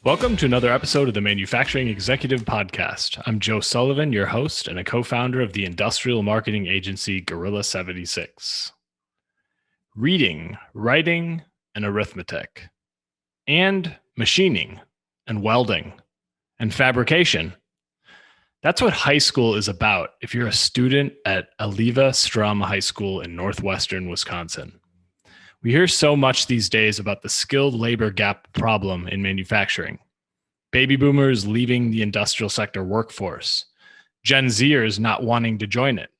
Welcome to another episode of the Manufacturing Executive Podcast. I'm Joe Sullivan, your host and a co-founder of the industrial marketing agency Gorilla 76. Reading, writing, and arithmetic, and machining, and welding, and fabrication. That's what high school is about if you're a student at Aliva Strum High School in northwestern Wisconsin. We hear so much these days about the skilled labor gap problem in manufacturing. Baby boomers leaving the industrial sector workforce. Gen Zers not wanting to join it.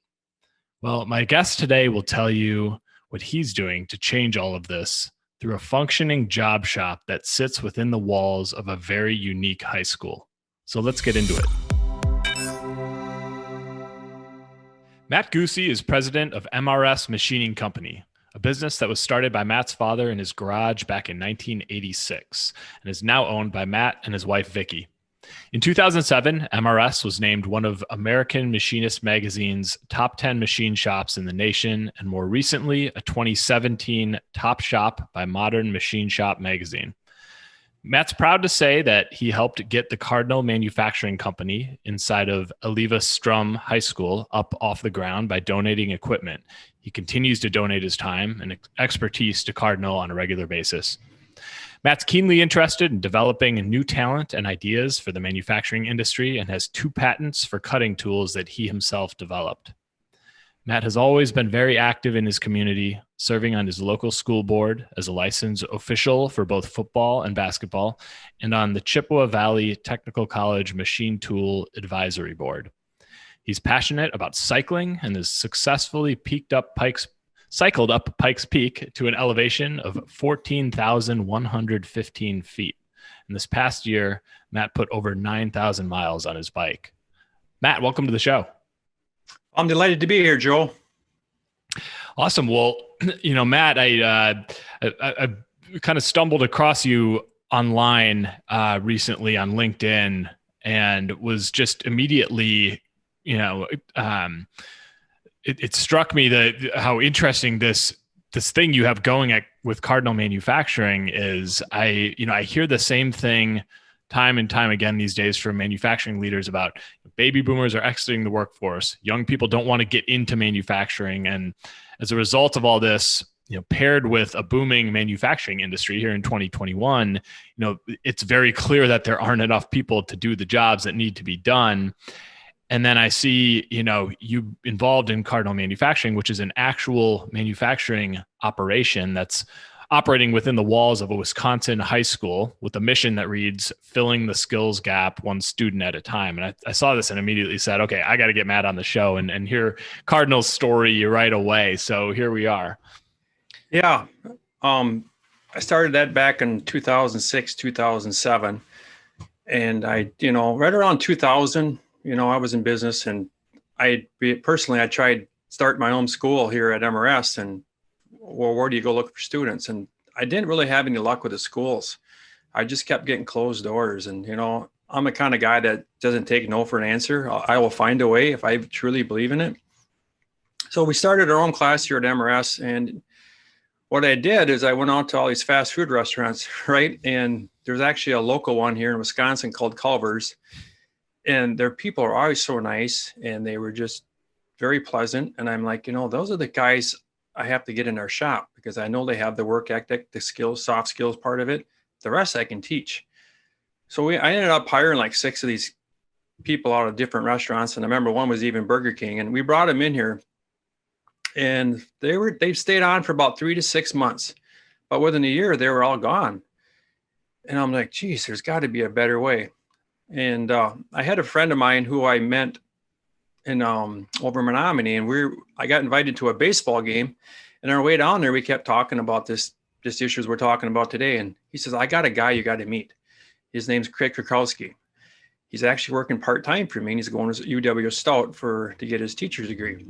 Well, my guest today will tell you what he's doing to change all of this through a functioning job shop that sits within the walls of a very unique high school. So let's get into it. Matt Guse is president of MRS Machining Company, a business that was started by Matt's father in his garage back in 1986 and is now owned by Matt and his wife, Vicky. In 2007, MRS was named one of American Machinist Magazine's top 10 machine shops in the nation, and more recently, a 2017 top shop by Modern Machine Shop magazine. Matt's proud to say that he helped get the Cardinal Manufacturing Company inside of Aliva Strum High School up off the ground by donating equipment. He continues to donate his time and expertise to Cardinal on a regular basis. Matt's keenly interested in developing new talent and ideas for the manufacturing industry and has 2 patents for cutting tools that he himself developed. Matt has always been very active in his community, serving on his local school board as a licensed official for both football and basketball, and on the Chippewa Valley Technical College Machine Tool Advisory Board. He's passionate about cycling and has successfully cycled up Pikes Peak to an elevation of 14,115 feet. And this past year, Matt put over 9,000 miles on his bike. Matt, welcome to the show. I'm delighted to be here, Joe. Awesome. Well, Matt, I kind of stumbled across you online recently on LinkedIn and was just immediately, it struck me that how interesting this thing you have going with Cardinal Manufacturing is. I hear the same thing time and time again these days from manufacturing leaders about baby boomers are exiting the workforce. Young people don't want to get into manufacturing. And as a result of all this, paired with a booming manufacturing industry here in 2021, it's very clear that there aren't enough people to do the jobs that need to be done. And then I see, you involved in Cardinal Manufacturing, which is an actual manufacturing operation that's operating within the walls of a Wisconsin high school with a mission that reads, filling the skills gap one student at a time. And I saw this and immediately said, okay, I got to get Matt on the show and hear Cardinal's story right away. So here we are. Yeah. I started that back in 2006, 2007. And I right around 2000, I was in business, and I tried start my own school here at MRS, and where do you go look for students? And I didn't really have any luck with the schools. I just kept getting closed doors. And, I'm the kind of guy that doesn't take no for an answer. I will find a way if I truly believe in it. So we started our own class here at MRS. And what I did is I went out to all these fast food restaurants, right? And there's actually a local one here in Wisconsin called Culver's. And their people are always so nice, and they were just very pleasant. And I'm like, those are the guys I have to get in our shop, because I know they have the work ethic, the skills, soft skills part of it. The rest I can teach. So I ended up hiring like 6 of these people out of different restaurants. And I remember one was even Burger King, and we brought them in here, and they stayed on for about 3 to 6 months, but within a year they were all gone. And I'm like, geez, there's got to be a better way. And I had a friend of mine who I met in over Menominee, and I got invited to a baseball game, and on our way down there, we kept talking about this issues we're talking about today. And he says, I got a guy you got to meet. His name's Craig Krakowski. He's actually working part-time for me, and he's going to UW Stout to get his teacher's degree.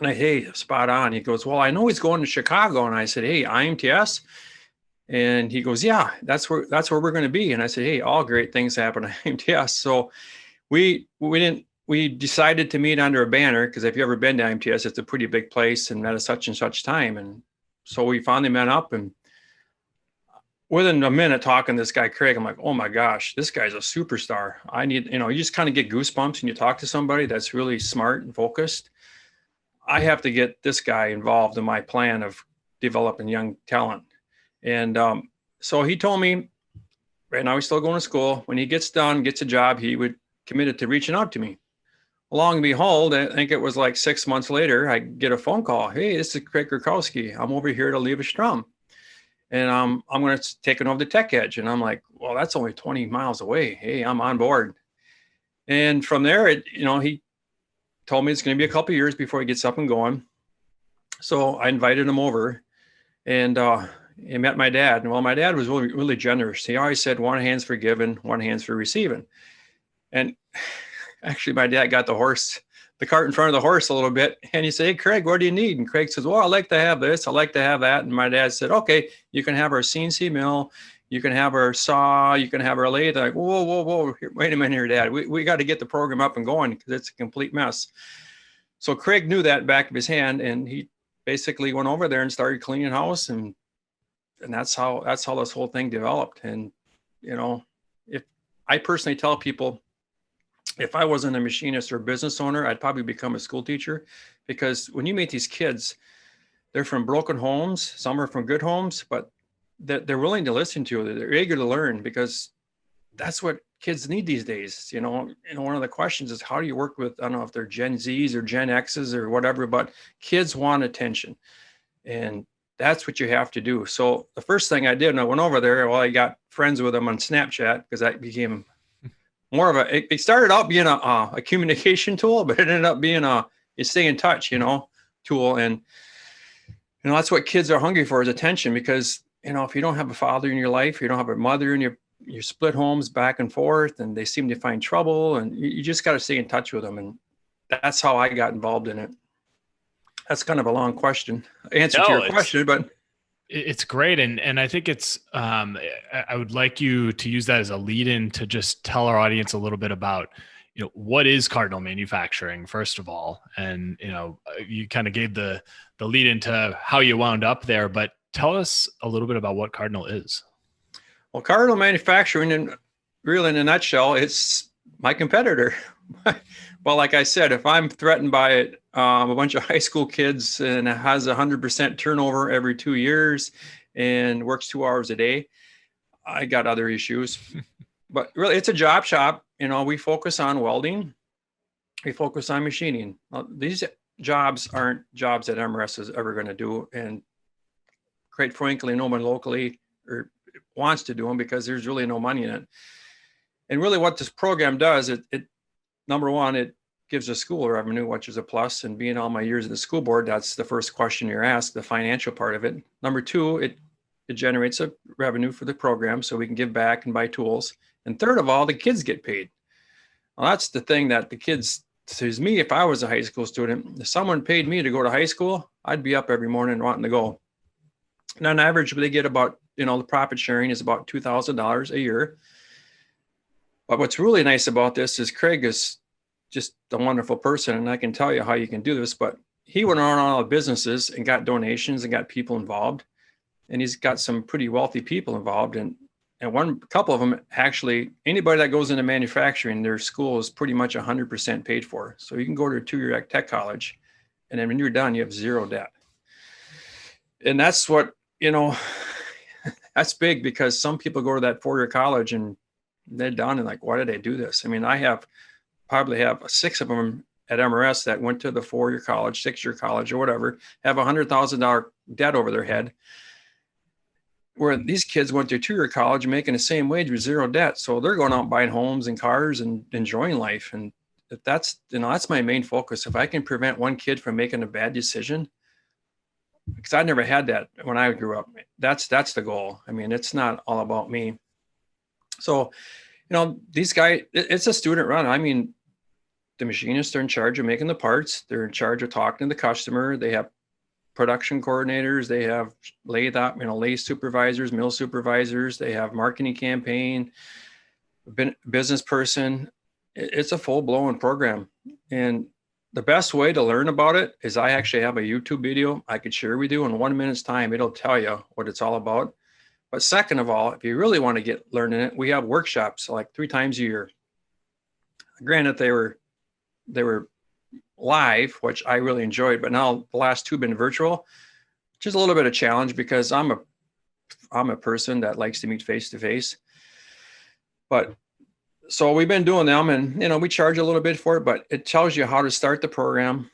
And hey, spot on. He goes, well, I know he's going to Chicago. And I said, hey, IMTS. And he goes, yeah, that's where we're going to be. And I said, hey, all great things happen at IMTS. So we decided to meet under a banner, because if you've ever been to IMTS, it's a pretty big place and at a such and such time. And so we finally met up, and within a minute talking to this guy, Craig, I'm like, oh my gosh, this guy's a superstar. I need, you just kind of get goosebumps when you talk to somebody that's really smart and focused. I have to get this guy involved in my plan of developing young talent. And so he told me, right now he's still going to school. When he gets done, gets a job, he would committed to reaching out to me. Long and behold, I think it was like 6 months later, I get a phone call. Hey, this is Craig Kurkowski. I'm over here to leave a Strum. And I'm going to take it over the Tech Edge. And I'm like, well, that's only 20 miles away. Hey, I'm on board. And from there, he told me it's going to be a couple of years before he gets up and going. So I invited him over, and he met my dad. And well, my dad was really, really generous. He always said, one hand's for giving, one hand's for receiving. And actually, my dad got the cart in front of the horse a little bit. And he said, hey, Craig, what do you need? And Craig says, well, I like to have this. I like to have that. And my dad said, okay, you can have our CNC mill. You can have our saw. You can have our lathe. I'm like, whoa, whoa, whoa. Wait a minute here, Dad. We got to get the program up and going because it's a complete mess. So Craig knew that back of his hand, and he basically went over there and started cleaning house. And that's how this whole thing developed. And, if I personally tell people, if I wasn't a machinist or a business owner, I'd probably become a school teacher, because when you meet these kids, they're from broken homes. Some are from good homes, but they're willing to listen to you. They're eager to learn, because that's what kids need these days. One of the questions is, how do you work with, I don't know if they're Gen Zs or Gen Xs or whatever, but kids want attention. And that's what you have to do. So the first thing I did when I went over there, well, I got friends with them on Snapchat, because that became more of it started out being a communication tool, but it ended up being a stay in touch, tool. And, that's what kids are hungry for, is attention, because, if you don't have a father in your life, you don't have a mother in your split homes back and forth, and they seem to find trouble, and you just got to stay in touch with them. And that's how I got involved in it. That's kind of a long answer to your question, but it's great. And I think it's, I would like you to use that as a lead in to just tell our audience a little bit about, what is Cardinal Manufacturing, first of all? And, you kind of gave the lead into how you wound up there, but tell us a little bit about what Cardinal is. Well, Cardinal Manufacturing, and really in a nutshell, it's my competitor. Well, like I said, if I'm threatened by a bunch of high school kids and has 100% turnover every 2 years and works 2 hours a day, I got other issues. But really, it's a job shop. We focus on welding. We focus on machining. These jobs aren't jobs that MRS is ever going to do. And quite frankly, no one locally or wants to do them, because there's really no money in it. And really what this program does, it number one, it gives a school revenue, which is a plus. And being all my years at the school board, that's the first question you're asked, the financial part of it. Number two, it generates a revenue for the program, so we can give back and buy tools. And third of all, the kids get paid. Well, that's the thing that the kids, says me, if I was a high school student, if someone paid me to go to high school, I'd be up every morning wanting to go. And on average, they get about, the profit sharing is about $2,000 a year. But what's really nice about this is Craig is just a wonderful person. And I can tell you how you can do this, but he went around all the businesses and got donations and got people involved. And he's got some pretty wealthy people involved. And one couple of them, actually, anybody that goes into manufacturing, their school is pretty much 100% paid for. So you can go to a 2-year tech college, and then when you're done, you have zero debt. And that's what, that's big, because some people go to that 4-year college and they're done and like, why did I do this? I mean, I probably have 6 of them at MRS that went to the 4-year college, 6-year college or whatever, have $100,000 debt over their head, where these kids went to 2-year college making the same wage with zero debt. So they're going out buying homes and cars and enjoying life. And that's my main focus. If I can prevent one kid from making a bad decision, because I never had that when I grew up, that's the goal. I mean, it's not all about me. So, these guys, it's a student run. I mean, the machinists are in charge of making the parts. They're in charge of talking to the customer. They have production coordinators. They have lathe supervisors, mill supervisors. They have marketing campaign, business person. It's a full-blown program. And the best way to learn about it is I actually have a YouTube video I could share with you in 1 minute's time. It'll tell you what it's all about. But second of all, if you really want to get learning it, we have workshops like 3 times a year. Granted, they were live, which I really enjoyed, but now the last 2 have been virtual, which is a little bit of a challenge because I'm a person that likes to meet face to face. But so we've been doing them, and we charge a little bit for it, but it tells you how to start the program,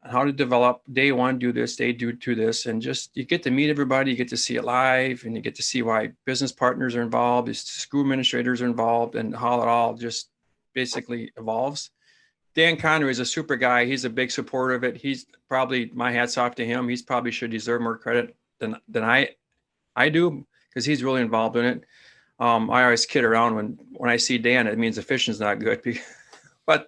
how to develop. Day one, do this, day two, do this, and just you get to meet everybody, you get to see it live, and you get to see why business partners are involved, these school administrators are involved, and how it all just basically evolves. Dan Connery is a super guy. He's a big supporter of it. He's probably, my hat's off to him. He's probably should deserve more credit than I do, because he's really involved in it. I always kid around when I see Dan, it means the fishing's not good. But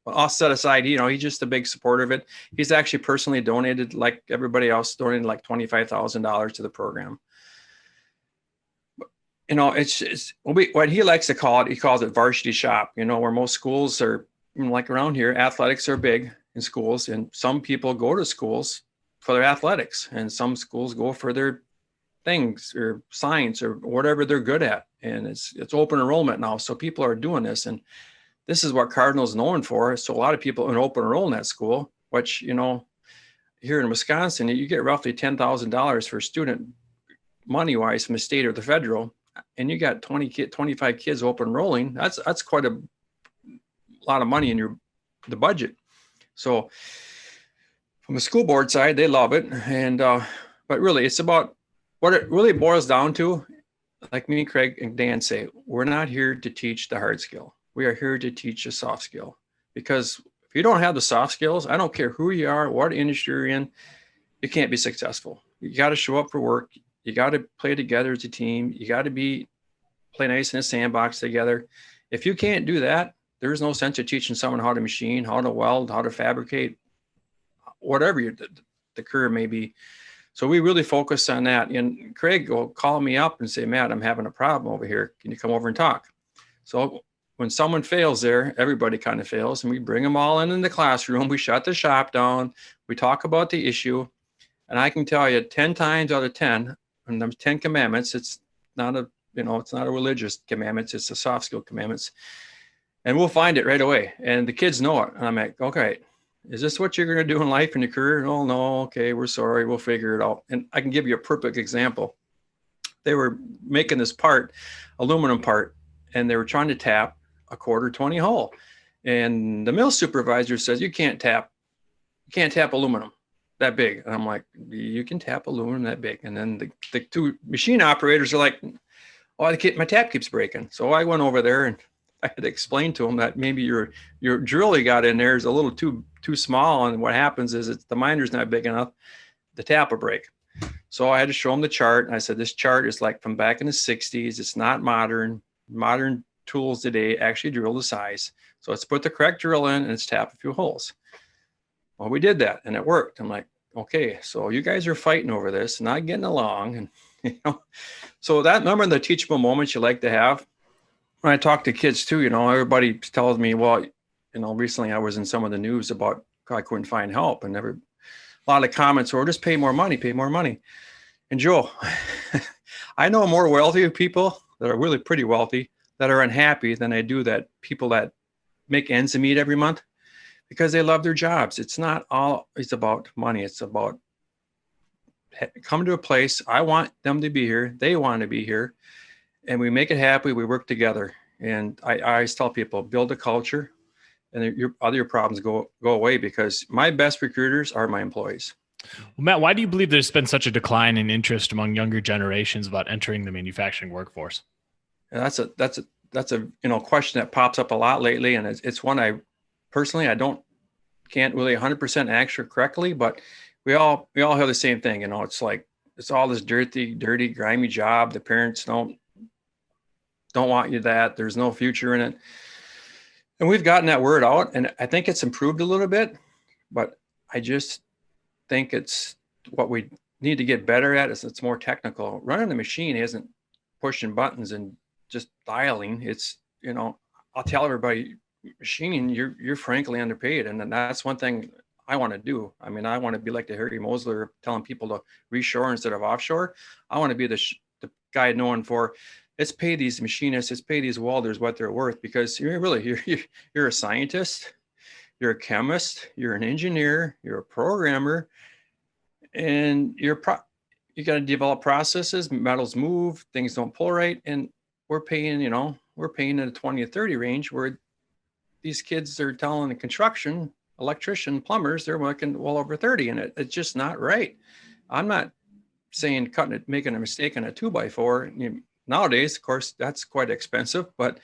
all set aside, he's just a big supporter of it. He's actually personally donated, like everybody else, donated like $25,000 to the program. It's what he likes to call it. He calls it varsity shop. Where most schools are, like around here, athletics are big in schools, and some people go to schools for their athletics, and some schools go for their things or science or whatever they're good at. And it's open enrollment now, so people are doing this, and this is what Cardinal's known for. So a lot of people in open enroll in that school, which here in Wisconsin, you get roughly $10,000 for student money wise from the state or the federal, and you got 25 kids open enrolling. That's quite a lot of money in the budget. So from the school board side, they love it, and but really it's about what it really boils down to. Like me, Craig, and Dan say, we're not here to teach the hard skill. We are here to teach a soft skill, because if you don't have the soft skills, I don't care who you are, what industry you're in, you can't be successful. You got to show up for work. You got to play together as a team. You got to play nice in a sandbox together. If you can't do that, there's no sense of teaching someone how to machine, how to weld, how to fabricate, whatever the career may be. So we really focus on that. And Craig will call me up and say, Matt, I'm having a problem over here. Can you come over and talk? So when someone fails there, everybody kind of fails. And we bring them all in the classroom. We shut the shop down. We talk about the issue. And I can tell you 10 times out of 10, and them 10 commandments, it's not a religious commandments. It's a soft skill commandments. And we'll find it right away. And the kids know it. And I'm like, okay, is this what you're going to do in life and your career? Oh, no. Okay, we're sorry. We'll figure it out. And I can give you a perfect example. They were making this part, aluminum part, and they were trying to tap a 1/4-20 hole. And the mill supervisor says, you can't tap aluminum that big. And I'm like, you can tap aluminum that big. And then the 2 machine operators are like, oh, my tap keeps breaking. So I went over there and I had to explain to them that maybe your drill you got in there is a little too small, and what happens is the minder's not big enough, the tap will break. So I had to show them the chart, and I said, this chart is like from back in the 60s. It's not modern tools today actually drill the size. So let's put the correct drill in and let's tap a few holes. Well, we did that and it worked. I'm like, okay, so you guys are fighting over this, not getting along. And so that, remember the teachable moments you like to have? When I talk to kids too, everybody tells me, well, recently I was in some of the news about I couldn't find help, and a lot of comments were just pay more money. And Joe, I know more wealthy people that are really pretty wealthy that are unhappy than I do that people that make ends meet every month, because they love their jobs. It's not always about money. It's about come to a place. I want them to be here. They want to be here. And we make it happy. We work together. And I always tell people, build a culture, and your problems go away, because my best recruiters are my employees. Well, Matt, why do you believe there's been such a decline in interest among younger generations about entering the manufacturing workforce? And that's a question that pops up a lot lately, and it's one I personally can't really 100% answer correctly, but we all have the same thing. It's like it's all this dirty, grimy job. The parents don't want you that. There's no future in it. And we've gotten that word out, and I think it's improved a little bit, but I just think it's what we need to get better at is it's more technical. Running the machine isn't pushing buttons and just dialing. It's, I'll tell everybody, machining, you're frankly underpaid. And then that's one thing I want to do. I mean, I want to be like the Harry Mosler telling people to reshore instead of offshore. I want to be the guy known for, let's pay these machinists, let's pay these welders what they're worth, because you're a scientist, you're a chemist, you're an engineer, you're a programmer, and you got to develop processes. Metals move, things don't pull right, and we're paying in a 20 or 30 range, where these kids are telling the construction electrician, plumbers, they're working well over 30, and it's just not right. I'm not saying making a mistake on a 2x4. Nowadays, of course, that's quite expensive, but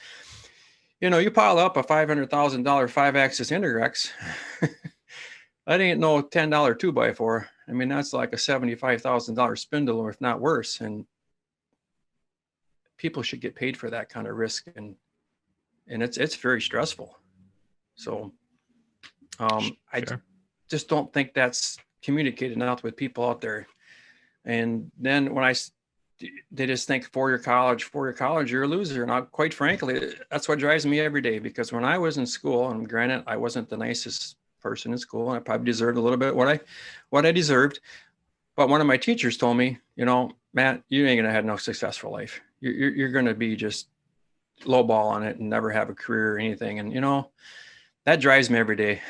you pile up a $500,000 5-axis Interrex, that ain't no $10 2x4. I mean, that's like a $75,000 spindle, or if not worse. And people should get paid for that kind of risk, and it's very stressful. So I just don't think that's communicated enough with people out there. And then when they just think 4-year college, you're a loser. And quite frankly, that's what drives me every day, because when I was in school, and granted, I wasn't the nicest person in school, and I probably deserved a little bit what I deserved. But one of my teachers told me, Matt, you ain't gonna have no successful life. You're gonna be just lowball on it and never have a career or anything. And that drives me every day.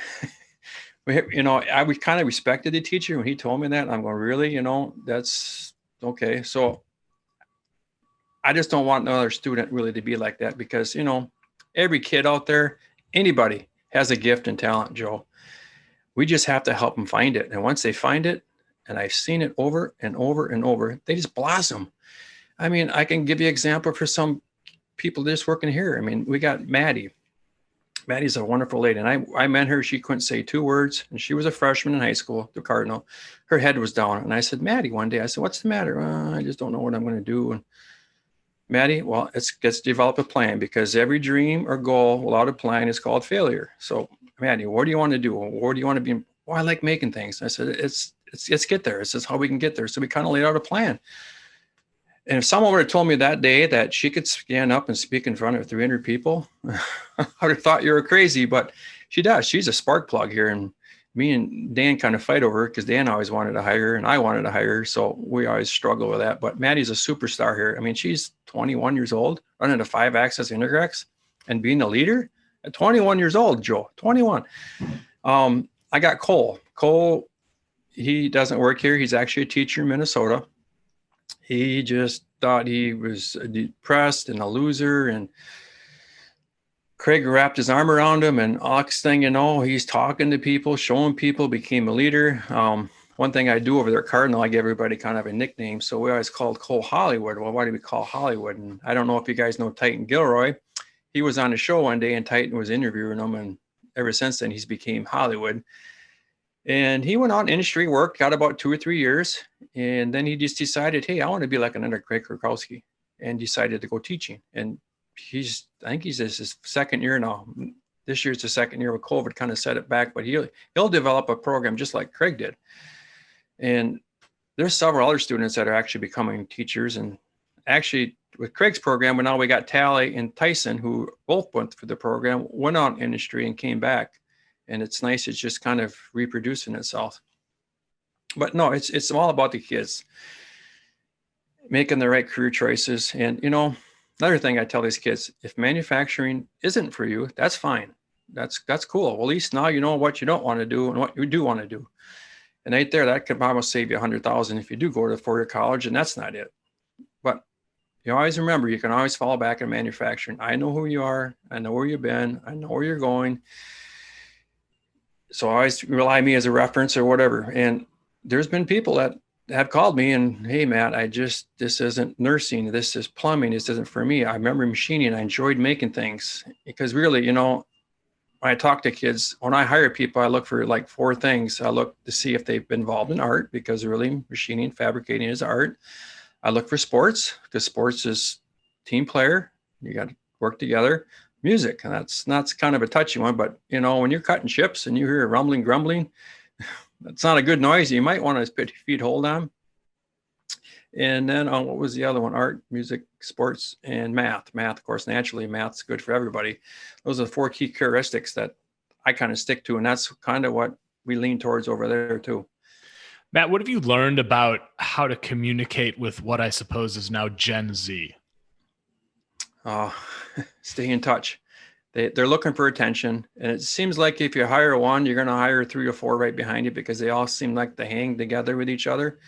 I kind of respected the teacher when he told me that. I'm going, really, that's okay. So I just don't want another student really to be like that, because every kid out there, anybody has a gift and talent, Joe. We just have to help them find it. And once they find it, and I've seen it over and over and over, they just blossom. I mean, I can give you an example for some people just working here. I mean, we got Maddie. Maddie's a wonderful lady. And I met her. She couldn't say 2 words. And she was a freshman in high school, the Cardinal. Her head was down. And I said, Maddie, one day, I said, what's the matter? I just don't know what I'm going to do. And Maddie, well, let's develop a plan, because every dream or goal without a plan is called failure. So, Maddie, what do you want to do? Where do you want to be? Well, I like making things. I said, let's get there. It's just how we can get there. So we kind of laid out a plan. And if someone would have told me that day that she could stand up and speak in front of 300 people, I would have thought you were crazy. But she does. She's a spark plug here. And me and Dan kind of fight over her, because Dan always wanted to hire her and I wanted to hire her. So we always struggle with that. But Maddie's a superstar here. I mean, she's 21 years old, running a 5-axis Interrex and being a leader at 21 years old, Joe, 21. I got Cole. Cole, he doesn't work here. He's actually a teacher in Minnesota. He just thought he was depressed and a loser, and Craig wrapped his arm around him, and next thing you know, he's talking to people, showing people, became a leader. One thing I do over there at Cardinal, I give everybody kind of a nickname. So we always called Cole Hollywood. Well, why do we call Hollywood? And I don't know if you guys know Titan Gilroy. He was on the show one day, and Titan was interviewing him, and ever since then, he's became Hollywood. And he went out in industry, worked, got about 2 or 3 years. And then he just decided, hey, I want to be like another Craig Kurkowski, and decided to go teaching. And I think he's his second year now. This year's the second year with COVID, kind of set it back, but he'll develop a program just like Craig did. And there's several other students that are actually becoming teachers. And actually with Craig's program, now we got Tally and Tyson, who both went through the program, went out in industry and came back. And it's nice. It's just kind of reproducing itself. But no, it's all about the kids making the right career choices. And, another thing I tell these kids, if manufacturing isn't for you, that's fine. That's cool. Well, at least now you know what you don't want to do and what you do want to do. And right there, that could almost save you $100,000 if you do go to 4-year college, and that's not it. But you always remember, you can always fall back in manufacturing. I know who you are. I know where you've been. I know where you're going. So I always rely on me as a reference or whatever. And there's been people that have called me and, hey, Matt, this isn't nursing. This is plumbing. This isn't for me. I remember machining. I enjoyed making things, because really, when I talk to kids, when I hire people, I look for like 4 things. I look to see if they've been involved in art, because really machining, fabricating is art. I look for sports, because sports is team player. You got to work together. Music, and that's kind of a touchy one, but when you're cutting chips and you hear rumbling, grumbling, that's not a good noise. You might want to put your feet hold on. And then what was the other one? Art, music, sports, and math. Math, of course, naturally, math's good for everybody. Those are the 4 key characteristics that I kind of stick to, and that's kind of what we lean towards over there too. Matt, what have you learned about how to communicate with what I suppose is now Gen Z? Uh, Stay in touch. They're looking for attention. And it seems like if you hire one, you're going to hire three or four right behind you because they all seem like they hang together with each other.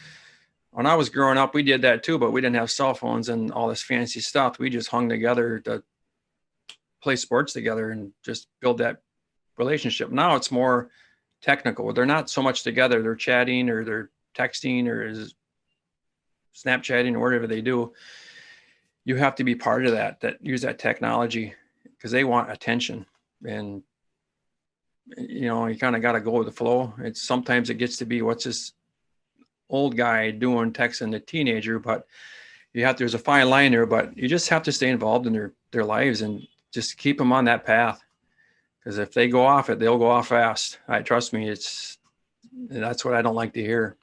When I was growing up, we did that too, but we didn't have cell phones and all this fancy stuff. We just hung together to play sports together and just build that relationship. Now it's more technical. They're not so much together. They're chatting or they're texting or Snapchatting or whatever they do. You have to be part of that use that technology because they want attention. And you kind of got to go with the flow. It's sometimes it gets to be what's this old guy doing texting a teenager, but there's a fine line there, but you just have to stay involved in their lives and just keep them on that path. Because if they go off it, they'll go off fast. Trust me, that's what I don't like to hear.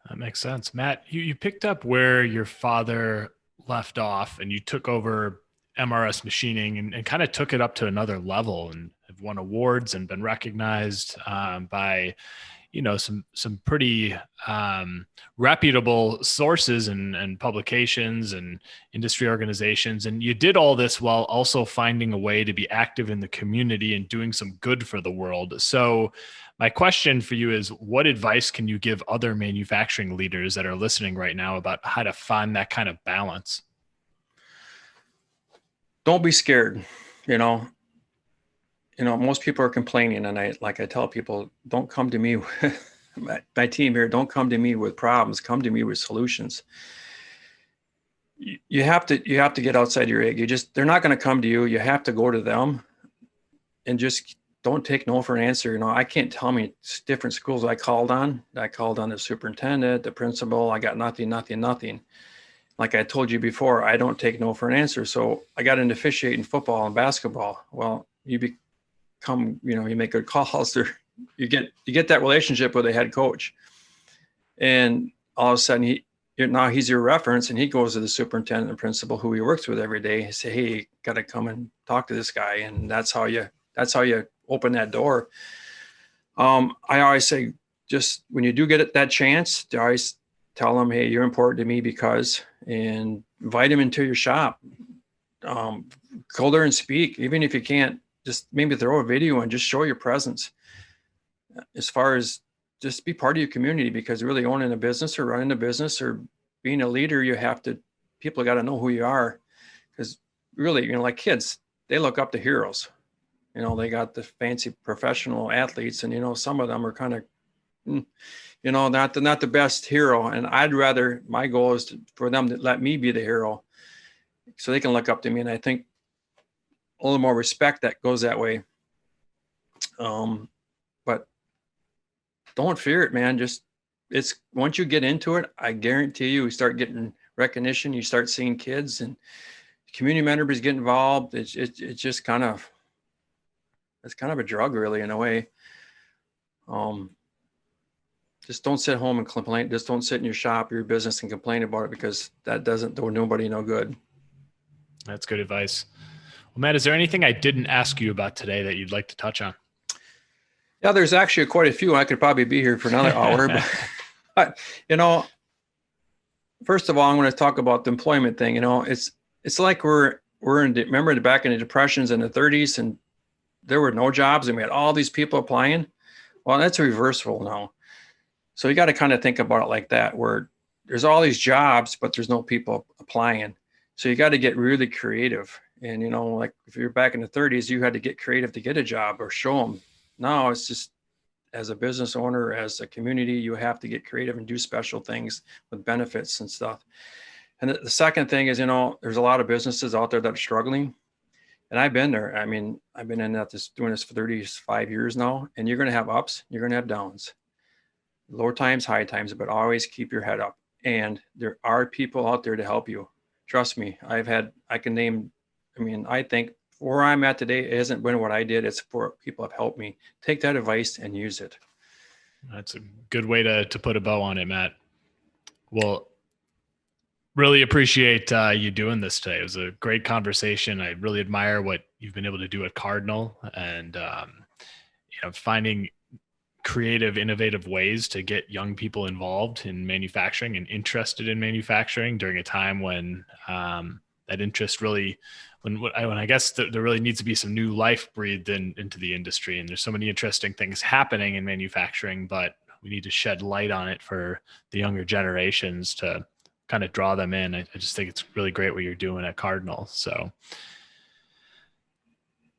That makes sense. Matt, you picked up where your father left off and you took over MRS machining and kind of took it up to another level and have won awards and been recognized by some pretty reputable sources and publications and industry organizations. And you did all this while also finding a way to be active in the community and doing some good for the world. So my question for you is, what advice can you give other manufacturing leaders that are listening right now about how to find that kind of balance? Don't be scared. You know, most people are complaining, and I tell people, don't come to me with my team here. Don't come to me with problems. Come to me with solutions. You have to get outside your egg. They're not going to come to you. You have to go to them, and just don't take no for an answer. I can't tell me different schools I called on. I called on the superintendent, the principal. I got nothing. Like I told you before, I don't take no for an answer. So I got into officiating football and basketball. Well, you make good calls, or you get that relationship with a head coach, and all of a sudden now he's your reference, and he goes to the superintendent and principal who he works with every day and say, hey, got to come and talk to this guy. And that's how you open that door. I always say, just when you do get that chance, to always tell them, hey, you're important to me because, and invite them into your shop. Go there and speak, even if you can't. Just maybe throw a video and just show your presence. As far as just be part of your community, because really owning a business or running a business or being a leader, people got to know who you are. Because really, like kids, they look up to heroes. They got the fancy professional athletes, and some of them are kind of, not the best hero. And my goal is for them to let me be the hero, so they can look up to me. And I think a little more respect that goes that way. But don't fear it, man. It's once you get into it, I guarantee you start getting recognition. You start seeing kids and community members get involved. It's just kind of a drug, really, in a way. Just don't sit home and complain. Just don't sit in your shop, your business, and complain about it, because that doesn't do nobody no good. That's good advice. Well, Matt, is there anything I didn't ask you about today that you'd like to touch on? Yeah, there's actually quite a few. I could probably be here for another hour. But first of all, I'm going to talk about the employment thing. It's like we're remember back in the depressions in the 30s, and there were no jobs, and we had all these people applying. Well, that's reversible now. So you got to kind of think about it like that, where there's all these jobs, but there's no people applying. So you got to get really creative. And, like if you're back in the 30s, you had to get creative to get a job or show them. Now it's just, as a business owner, as a community, you have to get creative and do special things with benefits and stuff. And the second thing is, there's a lot of businesses out there that are struggling. And I've been there. I mean, I've been doing this for 35 years now, and you're going to have ups, you're going to have downs, low times, high times, but always keep your head up. And there are people out there to help you. Trust me, I think where I'm at today, it hasn't been what I did. It's for people have helped me. Take that advice and use it. That's a good way to put a bow on it, Matt. Well, really appreciate you doing this today. It was a great conversation. I really admire what you've been able to do at Cardinal, and finding creative, innovative ways to get young people involved in manufacturing and interested in manufacturing during a time when that interest really, when I guess there really needs to be some new life breathed into the industry. And there's so many interesting things happening in manufacturing, but we need to shed light on it for the younger generations to kind of draw them in. I just think it's really great what you're doing at Cardinal. So,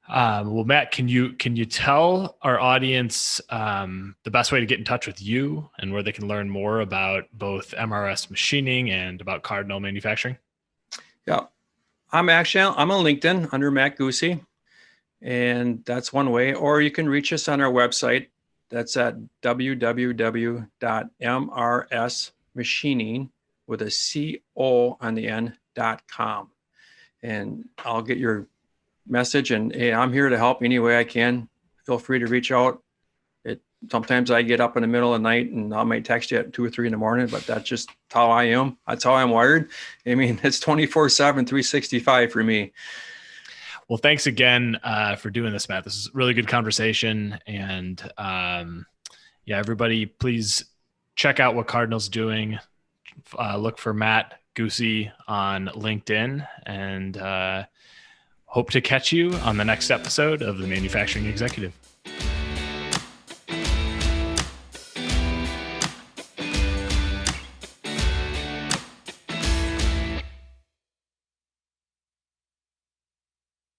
well, Matt, can you tell our audience the best way to get in touch with you and where they can learn more about both MRS machining and about Cardinal Manufacturing? Yeah, I'm on LinkedIn under Matt Guse, and that's one way. Or you can reach us on our website. That's at www.mrsmachining with a CO on the end.com. And I'll get your message, and hey, I'm here to help any way I can. Feel free to reach out. Sometimes I get up in the middle of the night and I might text you at 2 or 3 in the morning, but that's just how I am. That's how I'm wired. I mean, it's 24/7, 365 for me. Well, thanks again for doing this, Matt. This is a really good conversation. And yeah, everybody, please check out what Cardinal's doing. Look for Matt Guse on LinkedIn, and hope to catch you on the next episode of The Manufacturing Executive.